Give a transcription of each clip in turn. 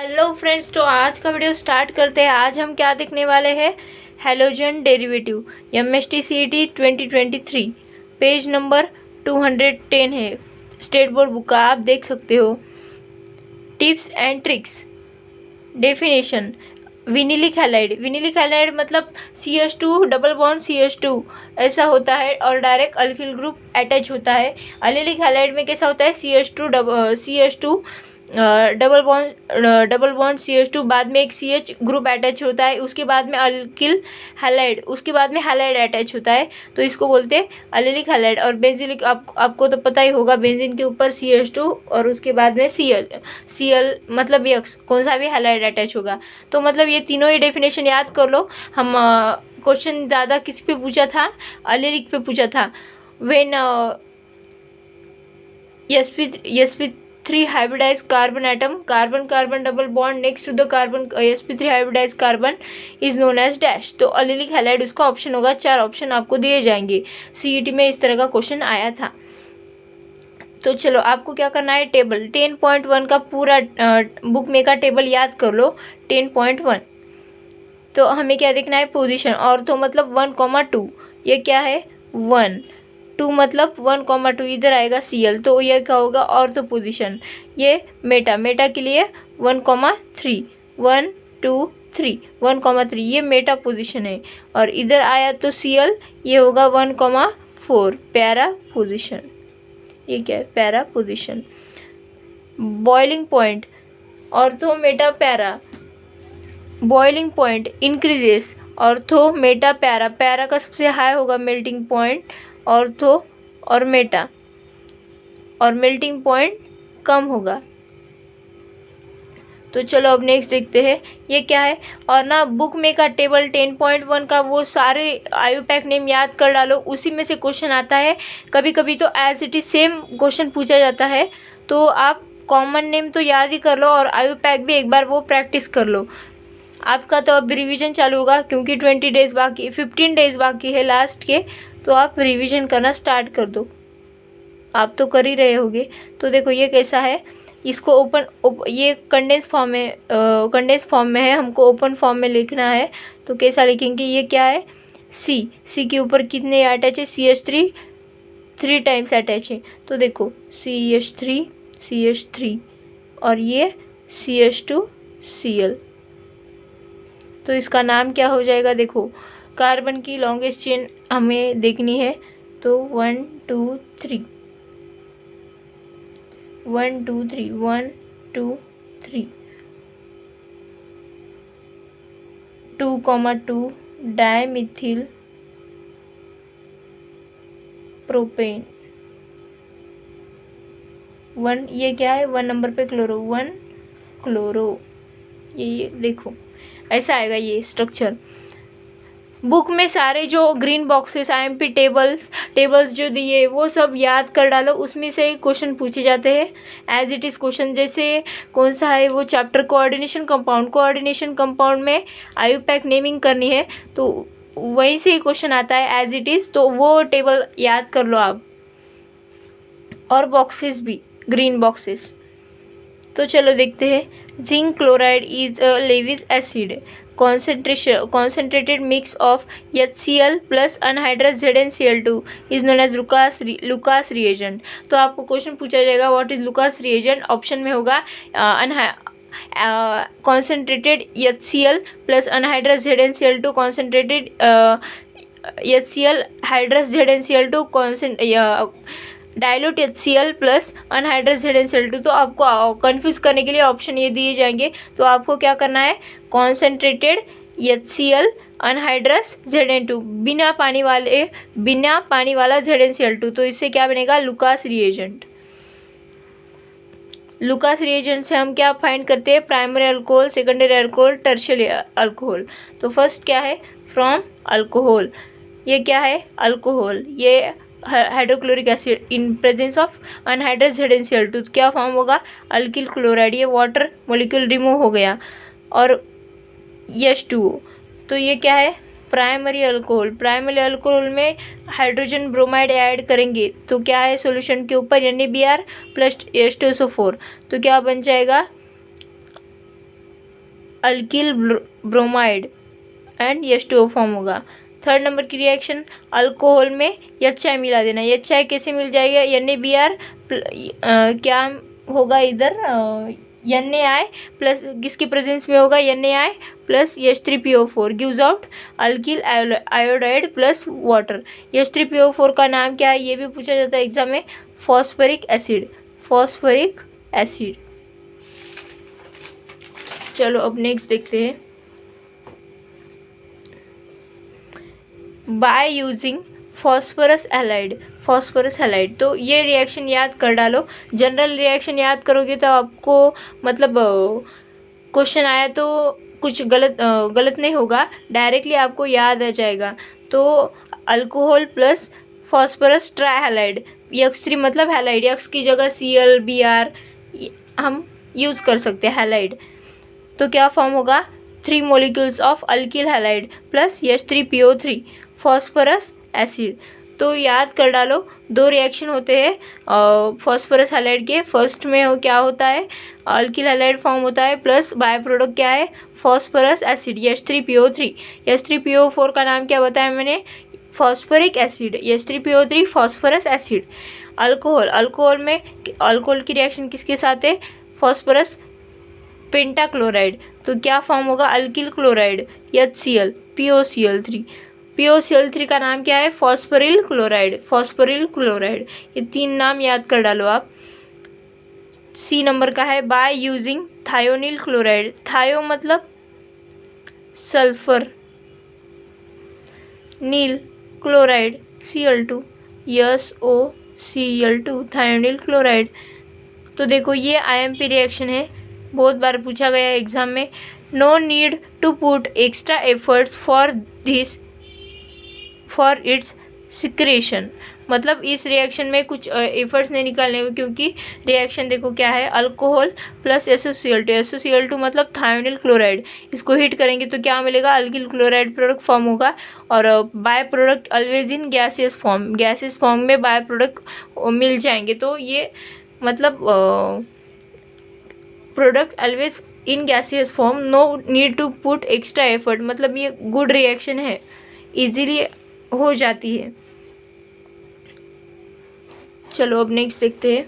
Hello friends, तो आज का वीडियो स्टार्ट करते हैं। आज हम क्या देखने वाले हैं, halogen derivative MST CET 2023 page number 210 है, स्टेट बोर्ड बुक का, आप देख सकते हो। Tips and tricks. Definition, vinylic halide मतलब CH2 डबल बॉन्ड CH2 ऐसा होता है और डायरेक्ट अल्किल ग्रुप अटैच होता है। अलिलिक हैलाइड में कैसा होता है, CH2 डबल बॉन्ड CH2, बाद में एक CH ग्रुप अटैच होता है, उसके बाद में अल्किल हैलाइड, उसके बाद में हैलाइड अटैच होता है, तो इसको बोलते हैं अलिलिक हैलाइड। और बेंजीलिक, आपको तो पता ही होगा, बेंजीन के ऊपर CH2 और उसके बाद में Cl मतलब X, कौन सा भी हैलाइड अटैच होगा। तो मतलब ये तीनों ही डेफिनेशन याद कर लो। हम क्वेश्चन ज़्यादा किस पे पूछा था, अलिलिक पे पूछा था। When sp3 hybridized carbon atom, carbon double bond next to the carbon sp3 hybridized carbon is known as dash। तो अलिलिक हैलाइड उसका ऑप्शन होगा। 4 ऑप्शन आपको दिए जाएंगे। सीईटी में इस तरह का क्वेश्चन आया था। तो चलो, आपको क्या करना है, टेबल 10.1 का पूरा बुक में का टेबल याद कर लो। 10.1, तो हमें क्या देखना है, पोजीशन। और तो मतलब 1,2, ये क्या है 1, 2 मतलब 1,2, इधर आएगा Cl, तो ये क्या होगा, और तो पोजीशन। ये मेटा के लिए 1,3, 1 2 3, 1,3 ये मेटा पोजीशन है। और इधर आया तो Cl, ये होगा 1,4 पैरा पोजीशन। ये क्या है, para position. Boiling point, ortho Meta para. Boiling point increases, ortho Meta para. Para का सबसे हाई होगा मेल्टिंग पॉइंट, ऑर्थो और मेटा, और मेल्टिंग पॉइंट कम होगा। तो चलो अब नेक्स्ट देखते हैं, ये क्या है। और ना बुक में का टेबल 10.1 का वो सारे आयुपैक नेम याद कर डालो, उसी में से क्वेश्चन आता है। कभी कभी तो as it is same question पूछा जाता है, तो आप कॉमन नेम तो याद ही कर लो और आयुपैक भी एक बार वो प्रैक्टिस कर लो। आपका तो अब रिवीजन चालू होगा, क्योंकि 15 डेज बाकी है लास्ट के, तो आप रिवीजन करना स्टार्ट कर दो। आप तो कर ही रहे होगे। तो देखो ये कैसा है, इसको ये कंडेंस फॉर्म में है, हमको ओपन फॉर्म में लिखना है। तो कैसा लिखेंगे, ये क्या है, सी के ऊपर कितने अटैच है, CH3 3 टाइम्स अटैच है। तो देखो CH3 और ये CH2 Cl, तो इसका नाम क्या हो जाएगा। देखो कार्बन की लॉन्गेस्ट चेन हमें देखनी है, तो 1 2 3 1 2 3 1 2 3 2,2 डायमिथिल प्रोपेन 1, ये क्या है 1 नंबर पे क्लोरो, 1 क्लोरो। ये देखो ऐसा आएगा ये स्ट्रक्चर। बुक में सारे जो ग्रीन बॉक्सेस IMP टेबल्स जो दिए वो सब याद कर डालो, उसमें से क्वेश्चन पूछे जाते हैं एज इट इज़ क्वेश्चन। जैसे कौन सा है वो चैप्टर, कोऑर्डिनेशन कंपाउंड में आयुपैक नेमिंग करनी है, तो वहीं से ही क्वेश्चन आता है एज इट इज़, तो वो टेबल याद कर लो आप। और बॉक्सेस भी, ग्रीन बॉक्सेस। तो चलो देखते हैं। Zinc chloride is a Lewis acid, concentrated mix of HCl plus anhydrous ZnCl2 is known as Lucas reagent। तो आपको क्वेश्चन पूछा जाएगा what is Lucas reagent. Option में होगा concentrated HCl plus anhydrous ZnCl2, concentrated HCl hydrous ZnCl2, dilute HCl plus anhydrous ZnCl2। तो आपको confuse करने के लिए ऑप्शन ये दिए जाएंगे। तो आपको क्या करना है, कॉन्सेंट्रेटेड HCl अनहाइड्रस Zn2, बिना पानी वाला ZnCl2। तो इससे क्या बनेगा, लुकास रिएजेंट। लुकास रिएजेंट से हम क्या फाइंड करते हैं, primary alcohol, secondary alcohol, tertiary alcohol. तो फर्स्ट क्या है, फ्रॉम अल्कोहल, ये क्या है अल्कोहल, ये hydrochloric acid in presence of anhydrous ZnCl2, क्या फॉर्म होगा, अल्किल क्लोराइड, ये वाटर मॉलिक्यूल रिमूव हो गया, और H2O। तो ये क्या है, प्राइमरी अल्कोहल में हाइड्रोजन ब्रोमाइड ऐड करेंगे, तो क्या है सॉल्यूशन के ऊपर NaBr प्लस H2SO4, तो क्या बन जाएगा alkyl bromide and H2O form होगा। थर्ड नंबर की रिएक्शन, अल्कोहल में HI मिला देना। HI कैसे मिल जाएगा, NaBr क्या होगा इधर, NaI प्लस किसकी प्रेजेंस में होगा, NaI plus H3PO4 gives out alkyl iodide plus water. H3PO4 का नाम क्या है, ये भी पूछा जाता है एग्जाम में, फॉस्फरिक एसिड, फॉस्फरिक एसिड। चलो अब नेक्स्ट देखते हैं, by using phosphorus halide, phosphorus halide. तो ये रिएक्शन याद कर डालो, जनरल रिएक्शन याद करोगे तो आपको मतलब क्वेश्चन आया तो कुछ गलत नहीं होगा, डायरेक्टली आपको याद आ जाएगा। तो alcohol plus phosphorus trihalide, X3 मतलब हैलाइड, X की जगह Cl Br हम यूज़ कर सकते हैं हैलाइड। तो क्या फॉर्म होगा, 3 molecules of alkyl halide plus H3PO3 phosphorous acid. तो याद कर डालो, 2 रिएक्शन होते हैं फॉस्फोरस हैलाइड के। फर्स्ट में क्या होता है, अल्किल हैलाइड फॉर्म होता है प्लस बाय प्रोडक्ट क्या है, फॉस्फोरस एसिड H3PO3। H3PO4 का नाम क्या बताया मैंने, phosphoric acid, H3PO3 phosphorous acid. Alcohol में अल्कोहल की रिएक्शन किसके साथ है, फॉस्फोरस पेंटाक्लोराइड। तो क्या फॉर्म होगा, alkyl chloride HCl POCl3। POCl3 का नाम क्या है, फॉस्फोरिल क्लोराइड, फॉस्फोरिल क्लोराइड। ये 3 नाम याद कर डालो आप। सी नंबर का है, by using thionyl chloride. Thio मतलब सल्फर, नील chloride Cl2 SOCl2 thionyl chloride. तो देखो ये IMP रिएक्शन है, बहुत बार पूछा गया है एग्जाम में। No need to put extra efforts for its secretion, मतलब इस रिएक्शन में कुछ एफर्ट्स नहीं निकालने हुए, क्योंकि रिएक्शन देखो क्या है, अल्कोहल प्लस SOCl2 मतलब थायोनिल क्लोराइड। इसको हीट करेंगे तो क्या मिलेगा, अल्किल क्लोराइड प्रोडक्ट फॉर्म होगा। और by product always in gaseous form, gaseous form में बाय प्रोडक्ट मिल जाएंगे। तो ये मतलब product always in gaseous form, no need to put extra effort, मतलब ये गुड रिएक्शन है, इजीली हो जाती है। चलो अब नेक्स्ट देखते हैं,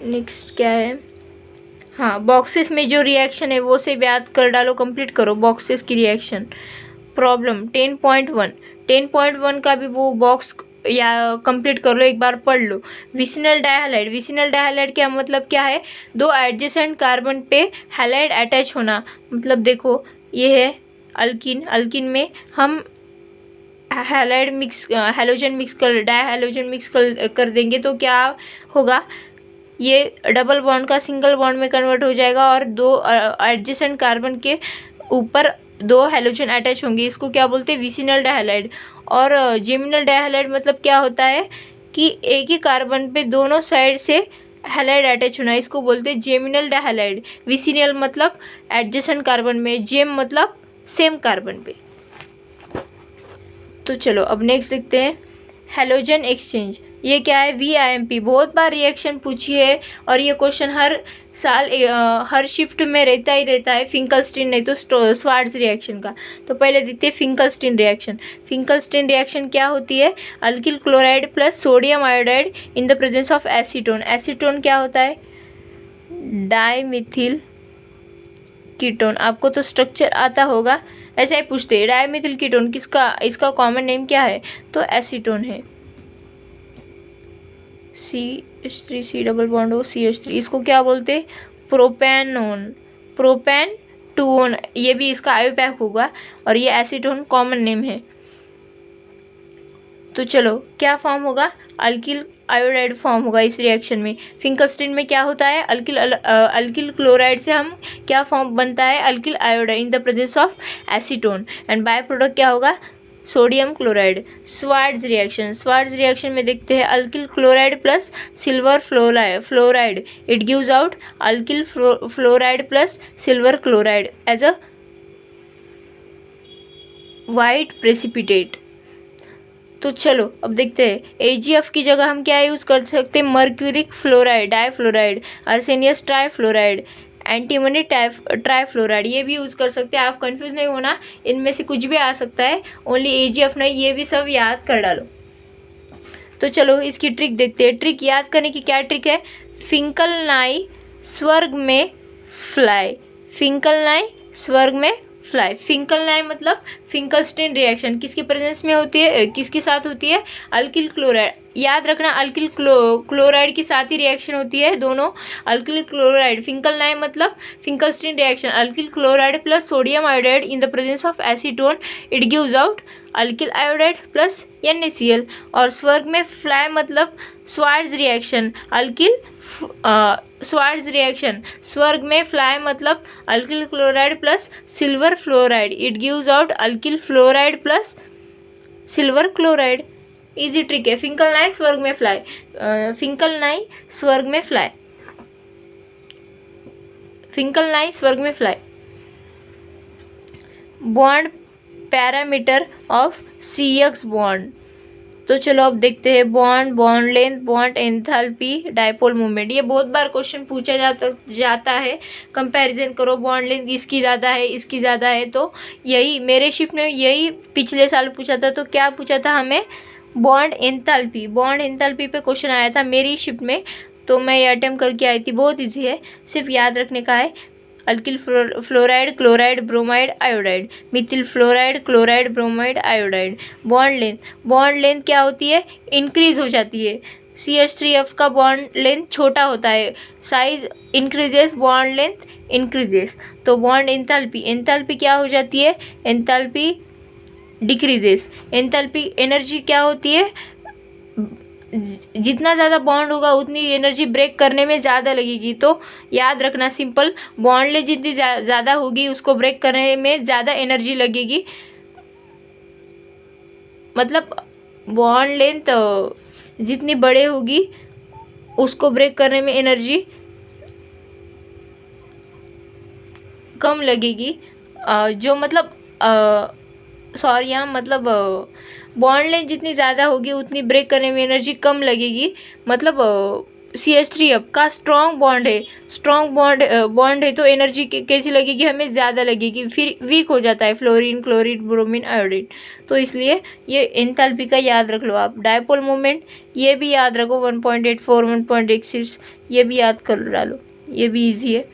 नेक्स्ट क्या है, हाँ बॉक्सेस में जो रिएक्शन है वो से याद कर डालो, कंप्लीट करो बॉक्सेस की रिएक्शन। प्रॉब्लम 10.1 का भी वो बॉक्स या कंप्लीट कर लो, एक बार पढ़ लो। विसिनल डाइहैलाइड क्या मतलब क्या है, 2 एडजेसेंट कार्बन पे हैलाइड अटैच होना। मतलब देखो ये है अल्किन में हम हैलोजन मिक्स कर डाइहैलोजन मिक्स कर देंगे तो क्या होगा, ये डबल बॉन्ड का सिंगल बॉन्ड में कन्वर्ट हो जाएगा और 2 एडजेसेंट कार्बन के ऊपर 2 हैलोजन अटैच होंगे। इसको क्या बोलते हैं, विसिनल डाइहैलाइड। और जेमिनल डाइहैलाइड मतलब क्या होता है कि एक ही कार्बन पे दोनों साइड से हैलाइड अटैच होना, इसको बोलते हैं जेमिनल डाइहैलाइड। विसिनल मतलब एडजेसेंट कार्बन में, जेम मतलब सेम कार्बन पे। तो चलो अब नेक्स्ट देखते हैं, हैलोजन एक्सचेंज। ये क्या है, VIMP, बहुत बार रिएक्शन पूछी है और ये क्वेश्चन हर साल हर शिफ्ट में रहता ही रहता है, फिंकलस्टीन नहीं तो स्वार्ट्ज रिएक्शन का। तो पहले देखते हैं फिंकलस्टीन रिएक्शन। फिंकलस्टीन रिएक्शन क्या होती है, alkyl chloride plus sodium iodide in the presence of acetone. Acetone क्या होता है, डाइमिथिल कीटोन। आपको तो स्ट्रक्चर आता होगा, ऐसा ही पूछते हैं, डाइमिथिल कीटोन किसका, इसका कॉमन नेम क्या है, तो एसीटोन है। CH3 डबल बॉन्ड हो CH3, इसको क्या बोलते हैं, प्रोपेनोन, प्रोपेन टूओन, ये भी इसका आयोपैक होगा। और ये एसीटोन कॉमन नेम है। तो चलो क्या फॉर्म होगा, अल्किल आयोडाइड फॉर्म होगा इस रिएक्शन में। फिंकलस्टीन में क्या होता है, अल्किल क्लोराइड से हम क्या फॉर्म बनता है, alkyl iodide in the presence of acetone. And by product क्या होगा, सोडियम क्लोराइड। स्वार्ट्ज रिएक्शन में देखते हैं, alkyl chloride plus silver fluoride, it gives out alkyl fluoride plus silver chloride as a white precipitate. तो चलो अब देखते हैं, AgF की जगह हम क्या यूज़ कर सकते हैं, mercuric fluoride, difluoride, arsenious trifluoride, antimony trifluoride, ये भी यूज़ कर सकते हैं। आप कंफ्यूज नहीं होना, इनमें से कुछ भी आ सकता है, ओनली AgF नहीं, ये भी सब याद कर डालो। तो चलो इसकी ट्रिक देखते हैं। ट्रिक याद करने की क्या ट्रिक है, फिंकलनाई स्वर्ग में फ्लाई, फिंकलनाई स्वर्ग में फ्लाई। फिंकलनाई मतलब फिंकलस्टीन रिएक्शन किसके प्रेजेंस में होती है, किसके साथ होती है, अल्किल क्लोराइड। याद रखना अल्किल क्लोराइड के साथ ही रिएक्शन होती है दोनों, अल्किल क्लोराइड। फिंकलनाई मतलब Finkelstein reaction, alkyl chloride plus sodium iodide in the presence of acetone, it gives out alkyl iodide plus NaCl। और स्वर्ग में फ्लाई मतलब Swarts reaction, alkyl Swarts reaction, स्वर्ग में फ्लाई मतलब alkyl chloride plus silver fluoride, it gives out alkyl fluoride plus silver chloride. Easy trick है। फिंकलनाई स्वर्ग में फ्लाई, फिंकलनाई स्वर्ग में फ्लाई, फिंकलनाई स्वर्ग में fly. Bond parameter of CX bond. तो चलो अब देखते हैं, bond, bond length, bond enthalpy, dipole moment. ये बहुत बार क्वेश्चन पूछा जाता है। कंपैरिजन करो, बॉन्ड लेंथ इसकी ज़्यादा है, इसकी ज़्यादा है। तो यही मेरे शिफ्ट में यही पिछले साल पूछा था। तो क्या पूछा था हमें, बॉन्ड एंथैल्पी, बॉन्ड एंथैल्पी पे क्वेश्चन आया था मेरी शिफ्ट में। तो मैं ये अटेम्प्ट करके आई थी। बहुत ईजी है, सिर्फ याद रखने का है। Alkyl fluoride, chloride, bromide, iodide, Mithil fluoride, chloride, bromide, iodide. Bond length, bond length क्या होती है, इंक्रीज हो जाती है। CH3F का बॉन्ड लेंथ छोटा होता है, size increases, bond length increases. तो बॉन्ड एंथैल्पी, एंथैल्पी क्या हो जाती है, एंथैल्पी डिक्रीजेस। एंथैल्पी एनर्जी क्या होती है, जितना ज़्यादा बॉन्ड होगा उतनी एनर्जी ब्रेक करने में ज़्यादा लगेगी। तो याद रखना सिंपल, बॉन्ड लेंथ जितनी ज़्यादा होगी उसको ब्रेक करने में ज़्यादा एनर्जी लगेगी। मतलब बॉन्ड लेंथ जितनी बड़े होगी उसको ब्रेक करने में एनर्जी कम लगेगी। जो मतलब सॉरी यहाँ मतलब बॉन्ड लेंथ जितनी ज़्यादा होगी उतनी ब्रेक करने में एनर्जी कम लगेगी। मतलब CH3F का स्ट्रॉन्ग बॉन्ड है, स्ट्रॉन्ग बॉन्ड है तो एनर्जी कैसी लगेगी, हमें ज़्यादा लगेगी। फिर वीक हो जाता है फ्लोरीन, क्लोरीन, ब्रोमीन, आयोडीन। तो इसलिए ये एंथैल्पी का याद रख लो आप। डायपोल मोमेंट ये भी याद रखो, 1.84, 1.86 ये भी याद कर डालो, ये भी ईजी है।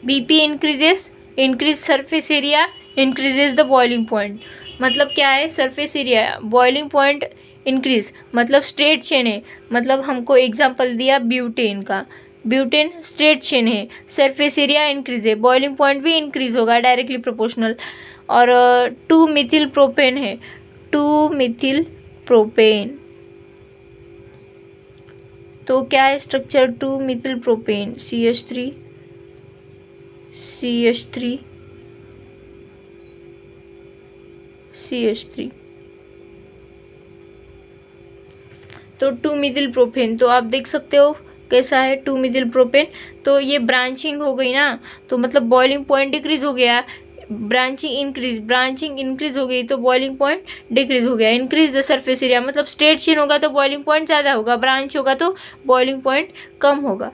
BP increases, increase surface area, increases the boiling point. मतलब क्या है, surface area, boiling point increase मतलब स्ट्रेट चेन है। मतलब हमको एग्जांपल दिया ब्यूटेन का, ब्यूटेन स्ट्रेट चेन है, सरफेस एरिया इंक्रीज है, बॉइलिंग पॉइंट भी इंक्रीज होगा डायरेक्टली प्रोपोर्शनल। और 2 मिथिल प्रोपेन है, 2 मिथिल प्रोपेन। तो क्या है structure, 2 Mithil propane, CH3 CH3 CH3। तो 2 मिथिल प्रोपेन, तो आप देख सकते हो कैसा है 2 मिथिल प्रोपेन। तो ये ब्रांचिंग हो गई ना, तो मतलब बॉइलिंग पॉइंट डिक्रीज हो गया, ब्रांचिंग इंक्रीज हो गई तो बॉइलिंग पॉइंट डिक्रीज हो गया। इंक्रीज द सरफेस एरिया मतलब स्ट्रेट चेन होगा तो बॉइलिंग पॉइंट ज़्यादा होगा, ब्रांच होगा तो बॉइलिंग पॉइंट कम होगा।